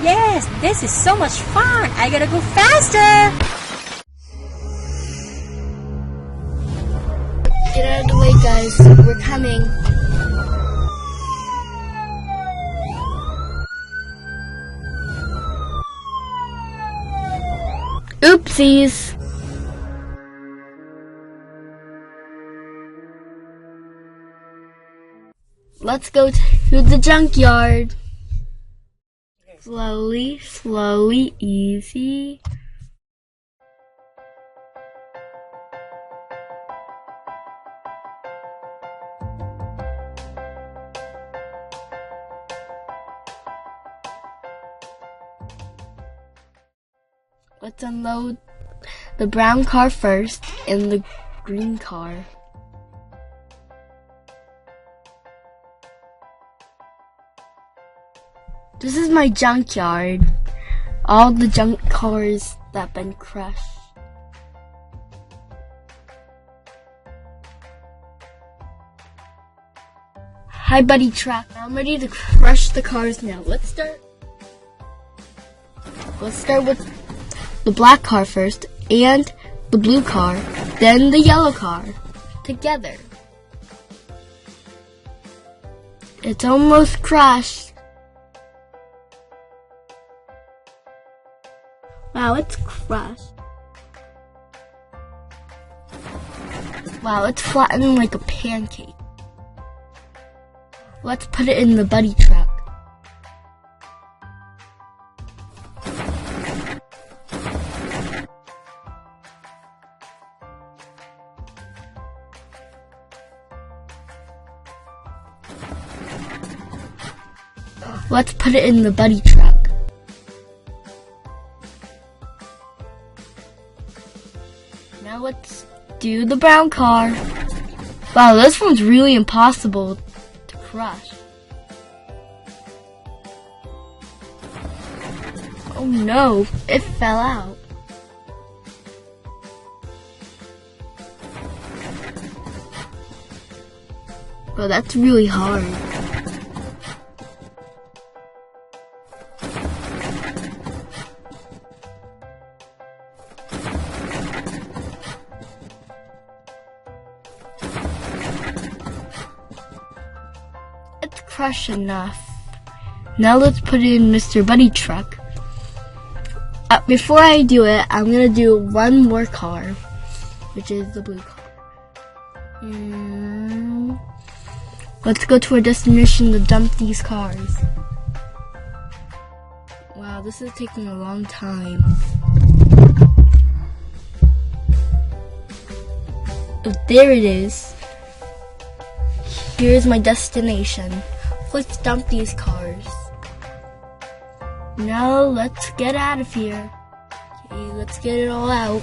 Yes, this is so much fun. I gotta go faster. Get out of the way, guys. We're coming. Oopsies. Let's go to the junkyard. Slowly, slowly, easy. Let's unload the brown car first and the green car. This is my junkyard. All the junk cars that have been crushed. Hi, Buddy Truck. I'm ready to crush the cars now. Let's start with the black car first, and the blue car, then the yellow car, together. It's almost crashed. Wow, it's crushed. Wow, it's flattened like a pancake. Let's put it in the Buddy Truck. Let's put it in the Buddy Truck. Now let's do the brown car. Wow, this one's really impossible to crush. Oh no, it fell out. Oh, that's really hard. Crush enough. Now let's put it in Mr. Buddy Truck. Before I do it, I'm gonna do one more car, which is the blue car. And let's go to our destination to dump these cars. Wow, this is taking a long time. Oh, there it is. Here's my destination. Let's dump these cars. Now let's get out of here. Okay, let's get it all out.